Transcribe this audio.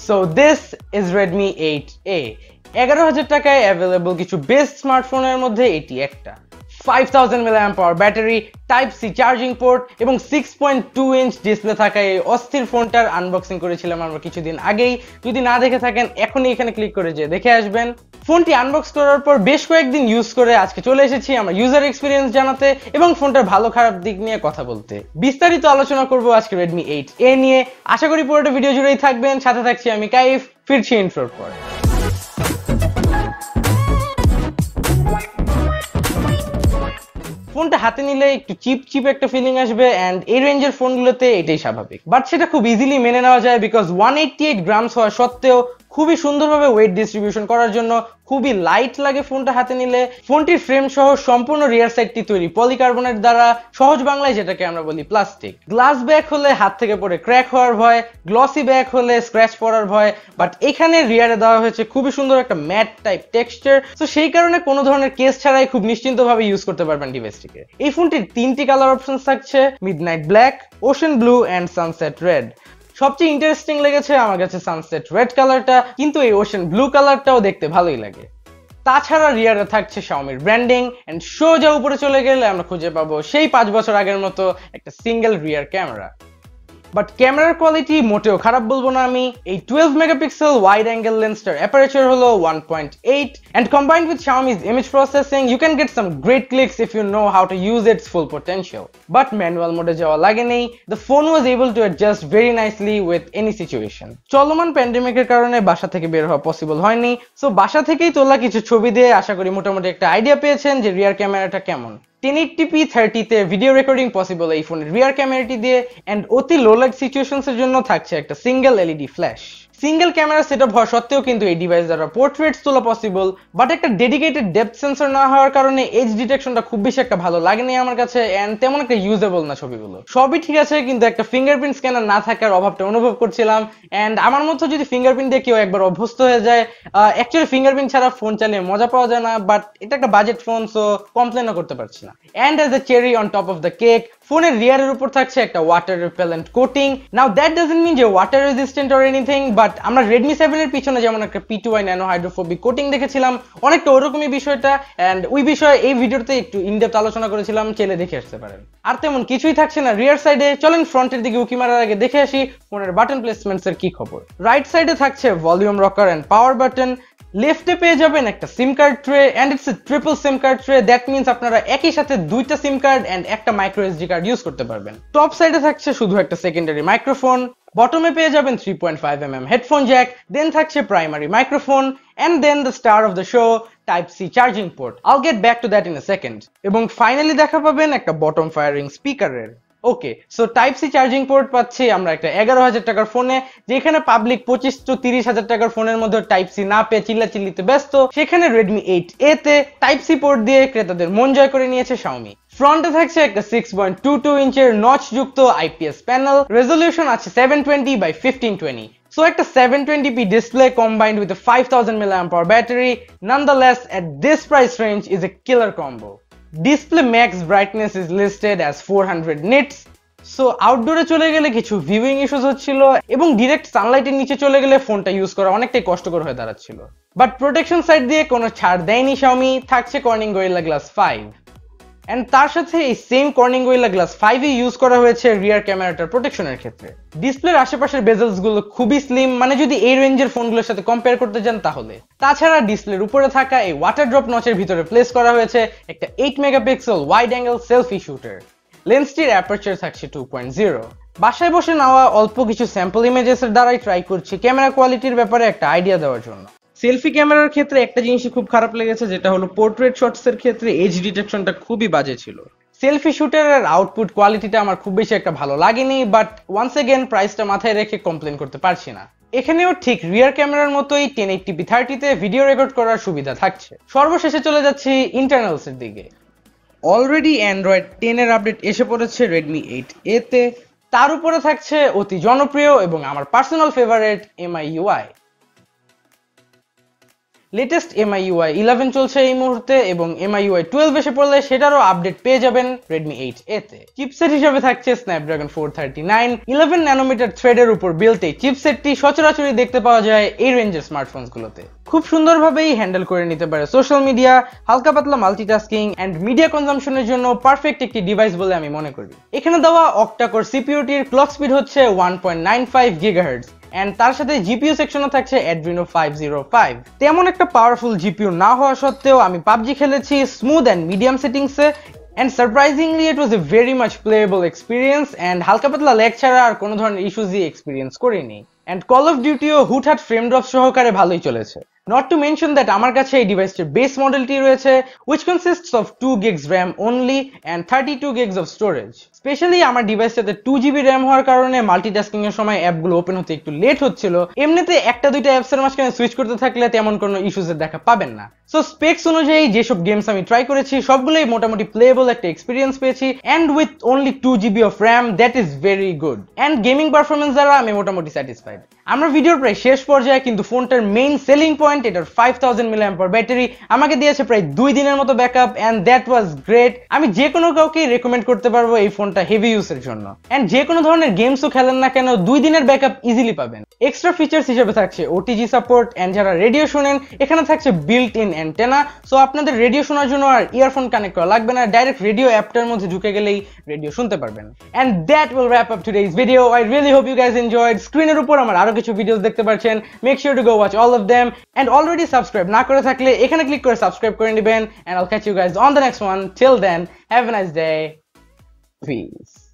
So this is Redmi 8A. 11,000 টাকায় available কিছু best স্মার্টফোনের মধ্যে এটি একটা। 5000 mAh battery, type C charging port এবং 6.2 ইঞ্চ ডিসপ্লে থাকা এই অস্থির ফোনটার আনবক্সিং করেছিলাম আমরা কিছুদিন আগেই। যদি না দেখে থাকেন এখনই এখানে ক্লিক করে যে দেখে আসবেন। ফোনটি আনবক্স করার পর বেশ কয়েকদিন ইউজ করে আজকে চলে এসেছি আমরা ইউজার এক্সপিরিয়েন্স জানাতে এবং ফোনটার ভালো খারাপ দিক নিয়ে কথা বলতে। বিস্তারিত আলোচনা করব আজকে Redmi 8A নিয়ে। আশা করি পুরোটা ভিডিও জুড়েই থাকবেন। সাথে থাকছি আমি কাইফ। ফিরছি ইন্ট্রোর পর। ফোনটা হাতে নিলে একটু চিপ একটা ফিলিং আসবে এন্ড এই রেঞ্জের ফোনগুলোতে এটাই স্বাভাবিক, বাট সেটা খুব ইজিলি মেনে নেওয়া যায় বিকজ 188 গ্রামস হওয়া সত্ত্বেও খুবই সুন্দরভাবে ওয়েট ডিস্ট্রিবিউশন করার জন্য খুবই লাইট লাগে ফোনটা হাতে নিলে। ফোনটির ফ্রেম সহ সম্পূর্ণ রিয়ার সাইডটি তৈরি পলিকার্বনেট দ্বারা, সহজ বাংলায় যেটাকে আমরা বলি প্লাস্টিক। গ্লাস ব্যাক হলে হাত থেকে পড়ে ক্র্যাক হওয়ার ভয়, গ্লসি ব্যাক হলে স্ক্র্যাচ পড়ার ভয়, বাট এখানে রিয়ারে দেওয়া হয়েছে খুবই সুন্দর একটা ম্যাট টাইপ টেক্সচার। তো সেই কারণে কোনো ধরনের কেস ছাড়াই খুব নিশ্চিন্তভাবে ইউজ করতে পারবেন ডিভাইসটিকে। এই ফোনটির 3টি কালার অপশন থাকছে, midnight black, ocean blue and sunset red. সবচেয়ে ইন্টারেস্টিং লেগেছে আমার কাছে সানসেট রেড কালারটা, কিন্তু এই ওশেন ব্লু কালারটাও দেখতে ভালোই লাগে। তাছাড়া রিয়ারে থাকছে Xiaomi ব্র্যান্ডিং এন্ড সোজা উপরে চলে গেলে আমরা খুঁজে পাবো সেই 5 বছর আগের মতো একটা সিঙ্গেল রিয়ার ক্যামেরা। বাট ক্যামেরার কোয়ালিটি মোটেও খারাপ বলবো না আমি। এই 12 মেগাপিক্সেল ওয়াইড অ্যাঙ্গেল লেন্সটার অ্যাপারেচার হলো 1.8 and combined with Xiaomi's image processing you can get some great clicks if you know how to use its full potential. But manual mode যাওয়া লাগেনি। The phone was able to adjust very nicely with any situation. চলমান প্যান্ডেমিকের কারণে বাসা থেকে বের হওয়া possible হয়নি, সো বাসা থেকেই তোলা কিছু ছবি দিয়ে আশা করি মোটামুটি একটা আইডিয়া পেয়েছেন যে রিয়ার ক্যামেরাটা কেমন। 1080p 30 তে ভিডিও রেকর্ডিং পসিবল এই ফোনের রিয়ার ক্যামেরাটি দিয়ে এন্ড অতি লো লাইট সিচুয়েশনস এর জন্য থাকছে একটা single LED flash. Single camera setup হওয়া সত্ত্বেও কিন্তু এই ডিভাইস দ্বারা পোর্ট্রেটস তোলা পসিবল, বাট একটা ডেডিকেটেড ডেপথ সেন্সর না হওয়ার কারণে এজ ডিটেকশনটা খুব বেশি একটা ভালো লাগেনি আমার কাছে এন্ড তেমন একটা ইউজেবল না ছবিগুলো। সবই ঠিক আছে, কিন্তু একটা ফিঙ্গারপ্রিন্ট স্ক্যানার না থাকার অভাবটা অনুভব করছিলাম এন্ড আমার মতো যদি ফিঙ্গারপ্রিন্ট দিয়ে কেউ একবার অভ্যস্ত হয়ে যায়, অ্যাকচুয়ালি ফিঙ্গারপ্রিন্ট ছাড়া ফোন চালিয়ে মজা পাওয়া যায় না, বাট এটা একটা বাজেট ফোন সো কমপ্লেনও করতে পারছি না। And as a cherry on top of the cake, ফোনের রিয়ারের উপর থাকছে একটা water repellent coating. Now that doesn't mean যে water resistant or anything, but আমরা Redmi 7 এর পিছনে যেমন একটা P2i ন্যানো হাইড্রোফোবিক কোটিং দেখেছিলাম, অনেকটা ওরকমই বিষয়টা এন্ড ওই বিষয়ে এই ভিডিওতে একটু ইনডেপথ আলোচনা করেছিলাম, চেলে দেখে আসতে পারেন। আর তেমন কিছুই থাকছে না রিয়ার সাইডে। চলেন ফ্রন্টের দিকে উকি মারার আগে দেখে আসি ফোনের বাটন প্লেসমেন্টস এর কি খবর। রাইট সাইডে থাকছে volume rocker and power button. লেফটে পেয়ে যাবেন একটা SIM card tray and it's a triple SIM card tray. That means আপনারা একই সাথে দুইটা সিম কার্ড এন্ড একটা মাইক্রো এসডি কার্ড ইউজ করতে পারবেন। টপ সাইডে থাকছে শুধু একটা সেকেন্ডারি মাইক্রোফোন। বটমে পেয়ে যাবেন 3.5mm হেডফোন জ্যাক, দেন থাকছে primary microphone and then the star of the show type C charging port. I'll get back to that in a second. এবং ফাইনালি দেখা পাবেন একটা বটম ফায়ারিং স্পিকারের। Okay, so type C charging port পাচ্ছি আমরা একটা 11,000 টাকার ফোনে, যেখানে পাবলিক 25 to 30,000 টাকার ফোনের মধ্যে টাইপ সি না পেয়ে চিল্লাচিল্লিতে ব্যস্ত, সেখানে Redmi 8A তে টাইপ সি পোর্ট দিয়ে ক্রেতাদের মন জয় করে নিয়েছে Xiaomi। ফ্রন্টে থাকছে একটা 6.22 ইঞ্চের নচ যুক্ত আইপিএস প্যানেল, রেজলিউশন আছে 720 by 1520। So একটা 720p display combined with a 5000 mAh battery, nonetheless at this price range is a killer combo. Display max brightness is listed as 400 nits. So আউটডোরে চলে গেলে কিছু ভিউইং ইস্যুস হচ্ছিল এবং direct সানলাইটের নিচে চলে গেলে ফোনটা ইউজ করা অনেকটাই কষ্টকর হয়ে দাঁড়াচ্ছিল। বাট প্রোটেকশন সাইড দিয়ে কোনো ছাড় দেয়নি Xiaomi, থাকছে কর্নিং গরিলা গ্লাস 5 এন্ড তার সাথে এই সেম কর্নিং গরিলা গ্লাস 5 এ ইউজ করা হয়েছে রিয়ার ক্যামেরাটার প্রোটেকশনের ক্ষেত্রে। ডিসপ্লের আশেপাশের বেজেলস গুলো খুবই স্লিম, মানে যদি এই রেঞ্জের ফোনগুলোর সাথে কম্পেয়ার করতে যান তাহলে। তাছাড়া ডিসপ্লের উপরে থাকা এই ওয়াটার ড্রপ নচের ভিতরে প্লেস করা হয়েছে একটা 8 megapixel wide angle selfie shooter. লেন্সটির অ্যাপারচার থাকছে 2.0। বাসায় বসে নেওয়া অল্প কিছু স্যাম্পল ইমেজেস এর দ্বারাই ট্রাই করছি ক্যামেরা কোয়ালিটির ব্যাপারে একটা আইডিয়া দেওয়ার জন্য। সেলফি ক্যামেরার ক্ষেত্রে একটা জিনিসই খুব খারাপ লেগেছে, যেটা হলো পোর্ট্রেট শটস এর ক্ষেত্রে এজ ডিটেকশনটা খুবই বাজে ছিল। সেলফি শুটারের আউটপুট কোয়ালিটিটা আমার খুব বেশি একটা ভালো লাগেনি, বাট ওয়ান্স এগেন প্রাইসটা মাথায় রেখে কমপ্লেন করতে পারছি না। এখানেও ঠিক রিয়ার ক্যামেরার মতোই 1080p 30 তে ভিডিও রেকর্ড করার সুবিধা থাকছে। সর্বশেষে চলে যাচ্ছি ইন্টারনালস এর দিকে। অলরেডি অ্যান্ড্রয়েড 10 এর আপডেট এসে পড়েছে Redmi 8A তে। তার উপরে থাকছে অতি জনপ্রিয় এবং আমার personal favourite MIUI। Latest MIUI 11 চলছে এই মুহূর্তে এবং MIUI 12 এসে পড়লে সেটারও আপডেট পেয়ে যাবেন Redmi 8A তে। চিপসেট হিসেবে থাকছে Snapdragon 439 11 ন্যানোমিটার থ্রেডের উপর বিল্ট। এই চিপসেটটি সচরাচরই দেখতে পাওয়া যায় এই রেঞ্জের স্মার্টফোনসগুলোতে। খুব সুন্দরভাবেই হ্যান্ডেল করে নিতে পারে সোশ্যাল মিডিয়া, হালকা পাতলা মাল্টিটাস্কিং এন্ড মিডিয়া কনজাম্পশনের জন্য পারফেক্ট একটি ডিভাইস বলে আমি মনে করি। এখানে দেওয়া অক্টা-কোর সিপিইউটির ক্লক স্পিড হচ্ছে 1.95 GHz এন্ড তার সাথে জিপিইউ সেকশনও থাকছে Adreno 505। তেমন একটা পাওয়ারফুল জিপিইউ না হওয়া সত্ত্বেও আমি পাবজি খেলেছি স্মুথ এন্ড মিডিয়াম সেটিংসে and surprisingly it was a very much playable experience and হালকা পাতলা ল্যাগ ছাড়া আর কোনো ধরনের ইস্যুজই এক্সপেরিয়েন্স করিনি। and Call of Duty ও হুটহাট ফ্রেম ড্রপ সহকারে ভালোই চলেছে। Not to mention that আমার কাছে এই ডিভাইসটির বেস মডেলটি রয়েছে which consists of 2 gigs RAM only and 32 gigs of storage। Specially আমার ডিভাইসটাতে 2GB RAM হওয়ার কারণে মাল্টিটাস্কিং এর সময় অ্যাপগুলো ওপেন হতে একটু লেট হচ্ছিল। এমনিতে একটা দুইটা অ্যাপস এর মাঝখানে সুইচ করতে থাকলে তেমন কোনো ইস্যুজের দেখা পাবেন না। সো স্পেকস অনুযায়ী যেসব গেমস আমি ট্রাই করেছি সবগুলোই মোটামুটি প্লেয়েবল একটা এক্সপিরিয়েন্স পেয়েছি and with only 2GB of RAM that is very good and gaming performance দ্বারা আমি মোটামুটি স্যাটিসফাইড। আমরা ভিডিওর প্রায় শেষ পর্যায়ে, কিন্তু ফোনটার মেইন সেলিং পয়েন্ট এটার 5000 mAh ব্যাটারি আমাকে দিয়েছে প্রায় 2 দিনের মতো backup and that was great. আমি যে কোনো কাউকে রেকমেন্ড করতে পারবো এই ফোনটা হেভি ইউজের জন্য এন্ড যে কোনো ধরনের গেমসও খেলেন না কেন 2 দিনের ব্যাকআপ ইজিলি পাবেন। এক্সট্রা ফিচার্স হিসেবে থাকছে OTG সাপোর্ট এন্ড যারা রেডিও শুনেন এখানে থাকছে বিল্ট ইন অ্যান্টেনা। সো আপনাদের রেডিও শোনার জন্য আর ইয়ারফোন কানেক্ট করা লাগবে না, ডাইরেক্ট রেডিও অ্যাপটার মধ্যে ঢুকে গেলেই রেডিও শুনতে পারবেন। And that will wrap up today's video. I really hope you guys enjoyed. স্ক্রিনের উপর আমার আরো কিছু ভিডিওস দেখতে পাচ্ছেন, make sure to go watch all of them and already subscribe না করে থাকলে এখানে ক্লিক করে সাবস্ক্রাইব করে নেবেন। And I'll catch you guys on the next one. Till then, have a nice day. Peace.